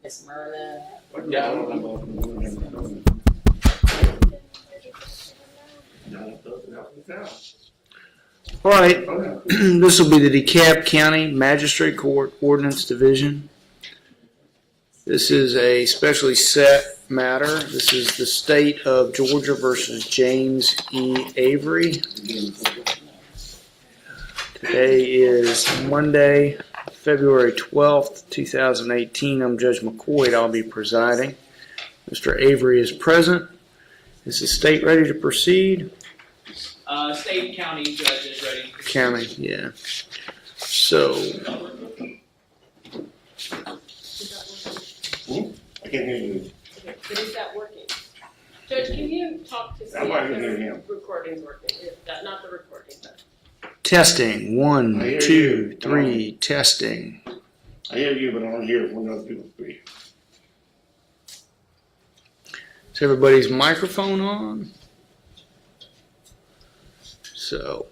Miss Myrna. Yeah, I don't know. All right, this will be the DeKalb County Magistrate Court Ordinance Division. This is a specially set matter. This is the state of Georgia versus James E. Avery. Today is Monday, February 12th, 2018. I'm Judge McCoy. I'll be presiding. Mr. Avery is present. Is the state ready to proceed? State and county judge is ready. County, yeah. So, I can't hear you. Okay, but is that working? Judge, can you talk to see I'm not if hear the him. recording's working? If that, not the recording, but. testing. 1, I hear 2, you. 3, testing. I hear you, but I don't hear it when other people speak. Is everybody's microphone on? So,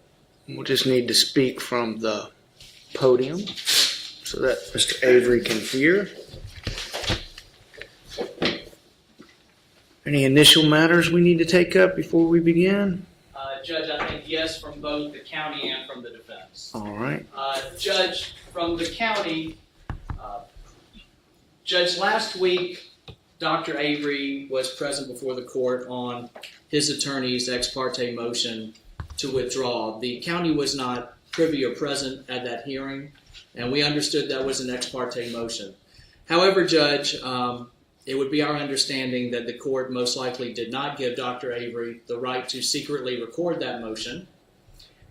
we'll just need to speak from the podium so that Mr. Avery can hear. Any initial matters we need to take up before we begin? Judge, I think yes from both the county and from the defense. All right. Judge, from the county, Judge, last week, Dr. Avery was present before the court on his attorney's ex parte motion to withdraw. The county was not privy or present at that hearing, and we understood that was an ex parte motion. However, Judge, it would be our understanding that the court most likely did not give Dr. Avery the right to secretly record that motion.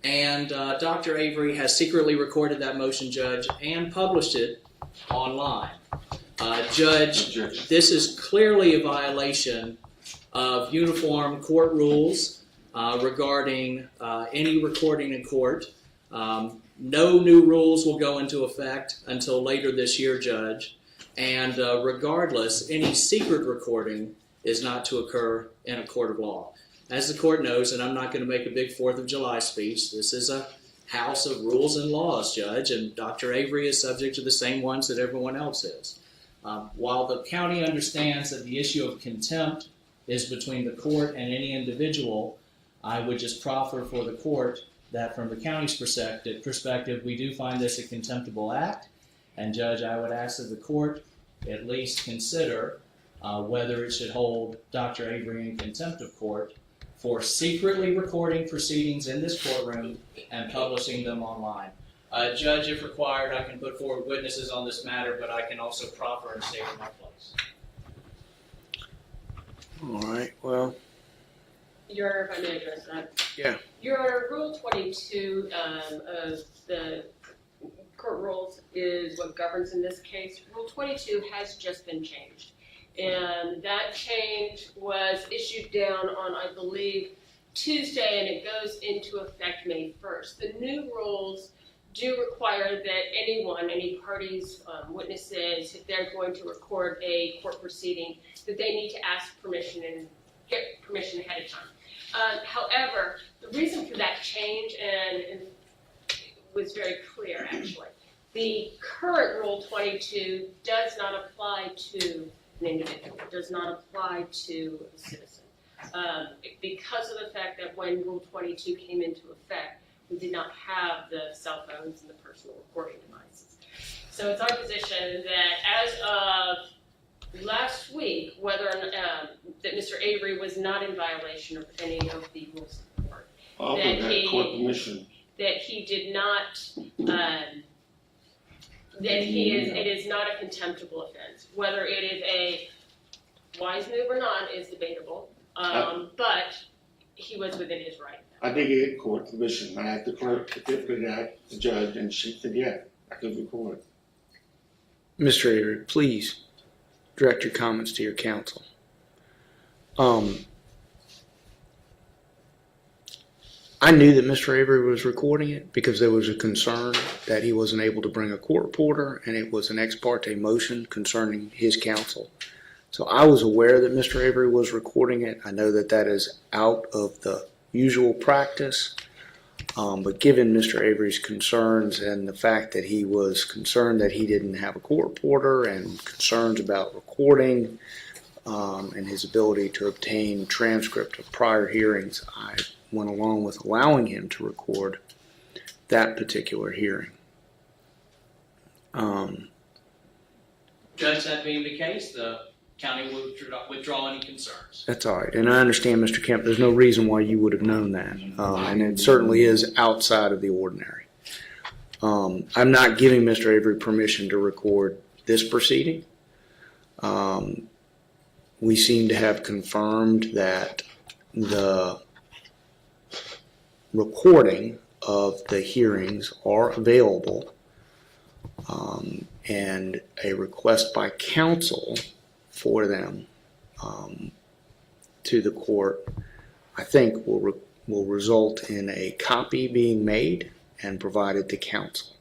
And Dr. Avery has secretly recorded that motion, Judge, and published it online. Judge, this is clearly a violation of uniform court rules regarding any recording in court. No new rules will go into effect until later this year, Judge. And regardless, any secret recording is not to occur in a court of law. As the court knows, and I'm not going to make a big 4th of July speech, this is a house of rules and laws, Judge, and Dr. Avery is subject to the same ones that everyone else is. While the county understands that the issue of contempt is between the court and any individual, I would just proffer for the court that from the county's perspective, we do find this a contemptible act. And Judge, I would ask that the court at least consider whether it should hold Dr. Avery in contempt of court for secretly recording proceedings in this courtroom and publishing them online. Judge, if required, I can put forward witnesses on this matter, but I can also proffer and stay in my place. All right, well. Your Honor, if I may address that. Yeah. Your Honor, Rule 22 of the court rules is what governs in this case. Rule 22 has just been changed. And that change was issued down on, I believe, Tuesday, and it goes into effect May 1st. The new rules do require that anyone, any parties, witnesses, if they're going to record a court proceeding, that they need to ask permission and get permission ahead of time. However, the reason for that change, and it was very clear actually, the current Rule 22 does not apply to an individual, it does not apply to a citizen. Because of the fact that when Rule 22 came into effect, we did not have the cell phones and the personal recording devices. So it's our position that as of last week, whether that Mr. Avery was not in violation of any of the rules of the court. That he did not, it is not a contemptible offense. Whether it is a wise move or not is debatable, but he was within his right. I did get court permission. I asked the clerk specifically that, the judge, and she said, yeah, I could record. Mr. Avery, please direct your comments to your counsel. I knew that Mr. Avery was recording it because there was a concern that he wasn't able to bring a court reporter, and it was an ex parte motion concerning his counsel. So I was aware that Mr. Avery was recording it. I know that that is out of the usual practice. But given Mr. Avery's concerns and the fact that he was concerned that he didn't have a court reporter and concerns about recording and his ability to obtain transcript of prior hearings, I went along with allowing him to record that particular hearing. Judge, that being the case, the county will withdraw any concerns. That's all right. And I understand, Mr. Kemp, there's no reason why you would have known that. And it certainly is outside of the ordinary. I'm not giving Mr. Avery permission to record this proceeding. We seem to have confirmed that the recording of the hearings are available, and a request by counsel for them to the court, I think, will result in a copy being made and provided to counsel.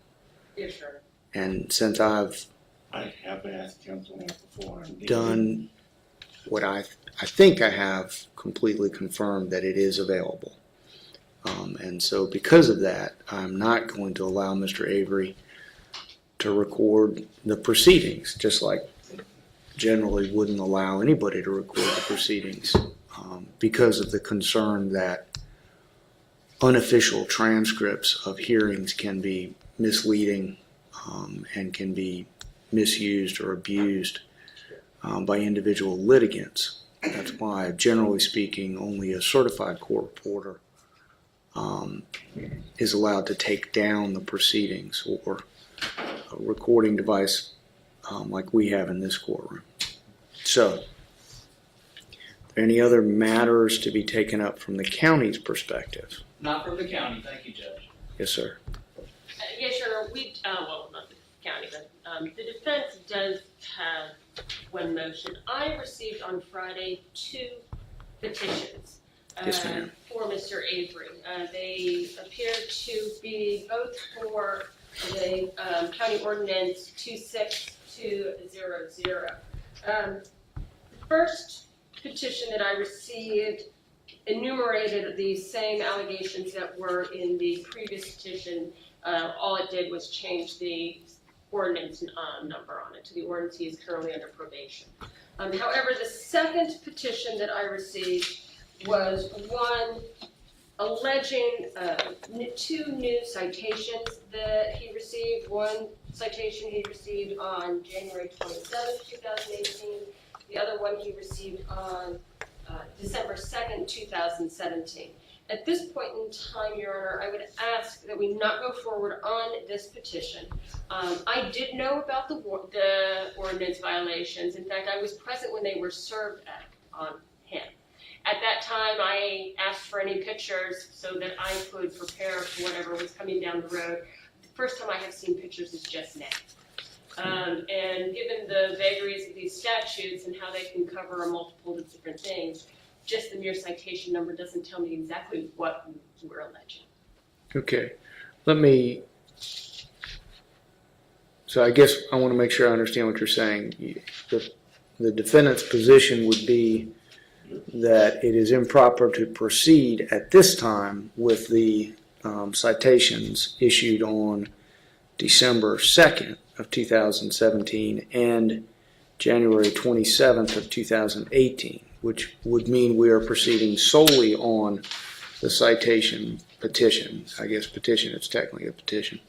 Yes, sir. And since I've I have asked counsel that before. And done what I think I have completely confirmed that it is available. And so because of that, I'm not going to allow Mr. Avery to record the proceedings, just like generally wouldn't allow anybody to record the proceedings, because of the concern that unofficial transcripts of hearings can be misleading and can be misused or abused by individual litigants. That's why, generally speaking, only a certified court reporter is allowed to take down the proceedings, or a recording device like we have in this courtroom. So, are there any other matters to be taken up from the county's perspective? Not from the county, thank you, Judge. Yes, sir. Yes, Your Honor, well, not the county, but the defense does have one motion. I received on Friday 2 petitions Yes, ma'am. for Mr. Avery. They appear to be both for the County Ordinance 26200. The first petition that I received enumerated the same allegations that were in the previous petition. All it did was change the ordinance number on it to the ordinance he is currently under probation. However, the second petition that I received was one alleging 2 new citations that he received. One citation he received on January 27th, 2018. The other one he received on December 2nd, 2017. At this point in time, Your Honor, I would ask that we not go forward on this petition. I did know about the ordinance violations. In fact, I was present when they were served on him. At that time, I asked for any pictures so that I could prepare for whatever was coming down the road. The first time I have seen pictures is just now. And given the vagaries of these statutes and how they can cover a multiple of different things, just the mere citation number doesn't tell me exactly what we're alleging. Okay. So I guess I want to make sure I understand what you're saying. The defendant's position would be that it is improper to proceed at this time with the citations issued on December 2nd of 2017 and January 27th of 2018, which would mean we are proceeding solely on the citation petition. I guess petition, it's technically a petition,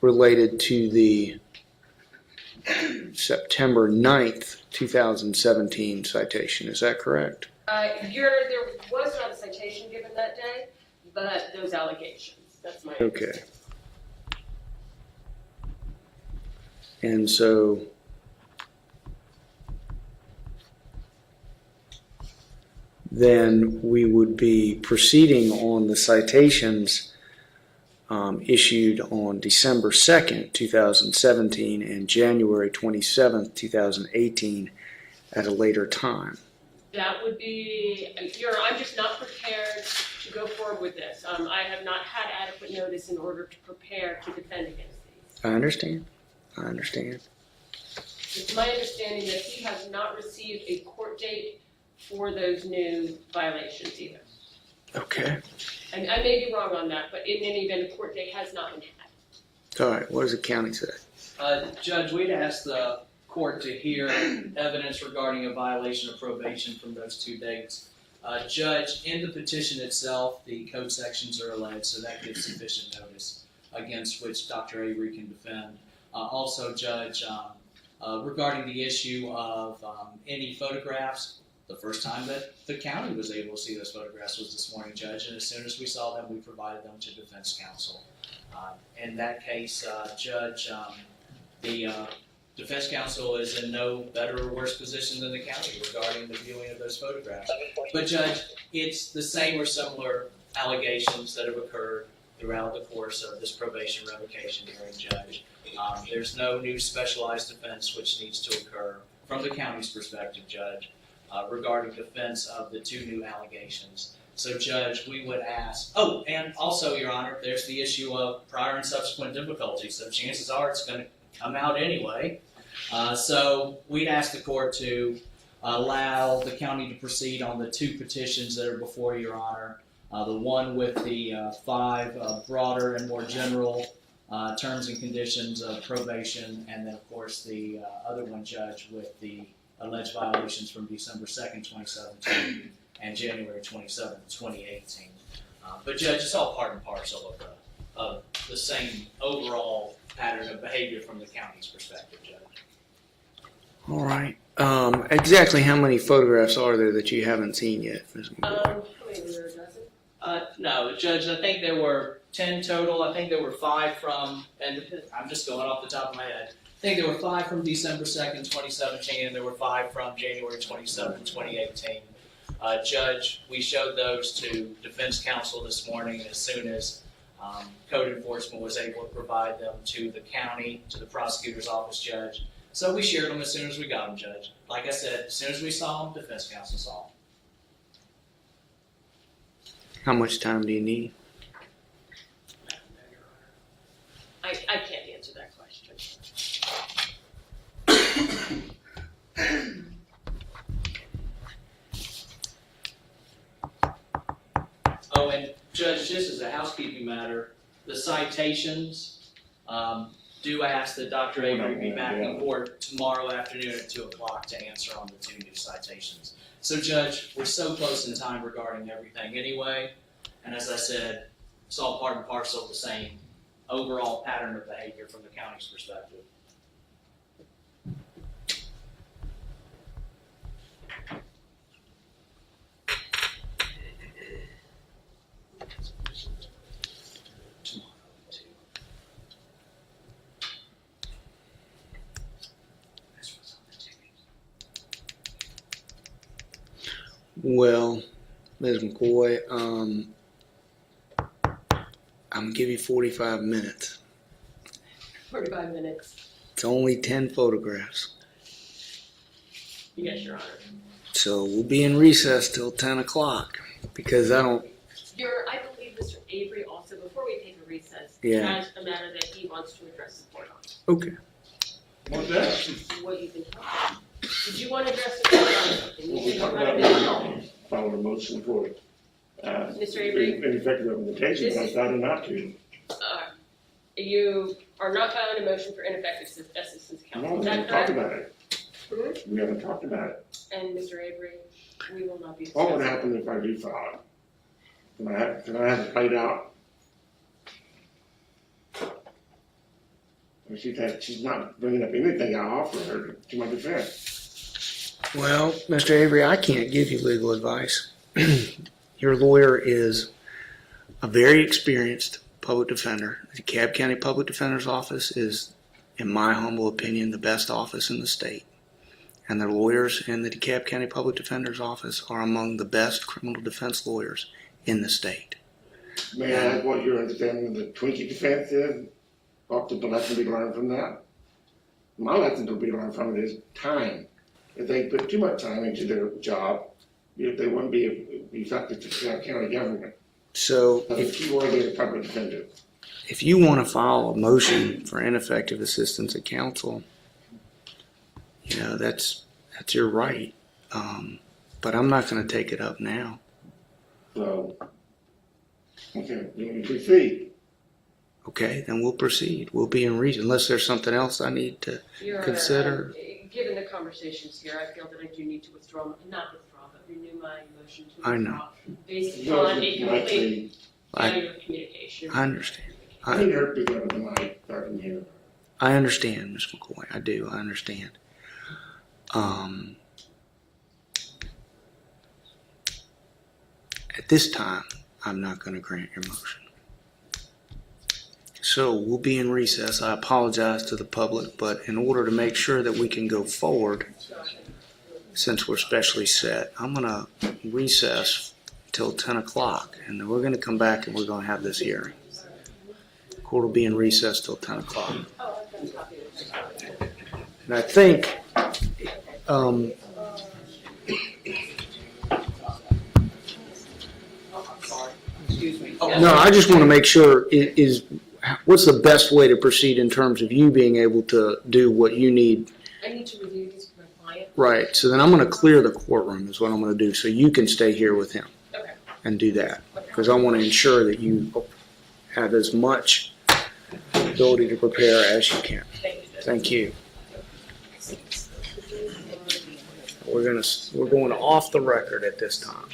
related to the September 9th, 2017 citation. Is that correct? Your Honor, there was not a citation given that day, but those allegations. That's my Okay. And so then we would be proceeding on the citations issued on December 2nd, 2017 and January 27th, 2018 at a later time. That would be, Your Honor, I'm just not prepared to go forward with this. I have not had adequate notice in order to prepare to defend against these. I understand. It's my understanding that he has not received a court date for those new violations either. Okay. I may be wrong on that, but in any event, a court date has not been had. All right, what does the county say? Judge, we'd asked the court to hear evidence regarding a violation of probation from those 2 dates. Judge, in the petition itself, the code sections are alleged, so that gives sufficient notice against which Dr. Avery can defend. Also, Judge, regarding the issue of any photographs, the first time that the county was able to see those photographs was this morning, Judge, and as soon as we saw them, we provided them to defense counsel. In that case, Judge, the defense counsel is in no better or worse position than the county regarding the viewing of those photographs. But Judge, it's the same or similar allegations that have occurred throughout the course of this probation revocation hearing, Judge. There's no new specialized defense which needs to occur from the county's perspective, Judge, regarding defense of the 2 new allegations. So, Judge, we would ask, oh, and also, Your Honor, there's the issue of prior and subsequent difficulties, so chances are it's going to come out anyway. So we'd ask the court to allow the county to proceed on the 2 petitions that are before Your Honor. The one with the 5 broader and more general terms and conditions of probation, and then, of course, the other one, Judge, with the alleged violations from December 2nd, 2017 and January 27th, 2018. But, Judge, it's all part and parcel of the same overall pattern of behavior from the county's perspective, Judge. All right. Exactly how many photographs are there that you haven't seen yet, Ms. McCoy? How many were there, a dozen? No, Judge, I think there were 10 total. I think there were 5 from, and I'm just going off the top of my head. I think there were 5 from December 2nd, 2017, and there were 5 from January 27th, 2018. Judge, we showed those to defense counsel this morning as soon as code enforcement was able to provide them to the county, to the prosecutor's office, Judge. So we shared them as soon as we got them, Judge. Like I said, as soon as we saw them, defense counsel saw them. How much time do you need? I can't answer that question. Oh, and Judge, just as a housekeeping matter, the citations, do ask that Dr. Avery be back in court tomorrow afternoon at 2 o'clock to answer on the 2 new citations. So, Judge, we're so close in time regarding everything anyway, and as I said, it's all part and parcel of the same overall pattern of behavior from the county's perspective. Well, Ms. McCoy, I'm gonna give you 45 minutes. 45 minutes. It's only 10 photographs. Yes, Your Honor. So we'll be in recess till 10 o'clock because I don't, I believe Mr. Avery also, before we take a recess, Yeah. has a matter that he wants to address the court on. okay. What's that? What you've been talking. Did you want to address the court on something? Well, You we can talked run it about down. following a motion for Mr. Avery? ineffective representation, This but I is- decided not to. You are not filing a motion for ineffective assistance No, counsel. we Is that haven't talked correct? about it. Mhm. We haven't talked about it. And Mr. Avery, we will not be What would discussing. happen if I do file it? Can I have it played out? She's not bringing up anything I offer her to my defense. Well, Mr. Avery, I can't give you legal advice. Your lawyer is a very experienced public defender. The DeKalb County Public Defender's Office is, in my humble opinion, the best office in the state. And the lawyers in the DeKalb County Public Defender's Office are among the best criminal defense lawyers in the state. May I ask what your understanding of the Twinkie defense is? What the lesson to be learned from that? My lesson to be learned from it is time. If they put too much time into their job, they wouldn't be effective to the county government. So That's a key word in a public defender. if you want to file a motion for ineffective assistance of counsel, you know, that's your right. But I'm not going to take it up now. So, Okay, you want to proceed? Okay, then we'll proceed. We'll be in reason, unless there's something else I need to. Your Honor, Consider- given the conversations here, I feel that I do need to not withdraw, but renew my motion to I know. withdraw based You upon a might complete say, failure of communication. I understand. I need her to pick up the mic, starting here. I understand, Ms. McCoy. I do. I understand. At this time, I'm not going to grant your motion. So we'll be in recess. I apologize to the public, but in order to make sure that we can go forward, since we're specially set, I'm going to recess till 10 o'clock, and then we're going to come back and we're going to have this hearing. Court will be in recess till 10 o'clock. And I think, no, I just want to make sure what's the best way to proceed in terms of you being able to do what you need. I need to review this with my client. Right, so then I'm going to clear the courtroom is what I'm going to do, so you can stay here with him Okay. and do that. Because I want to ensure that you have as much ability to prepare as you can. Thank you, Judge. Thank you. We're going off the record at this time.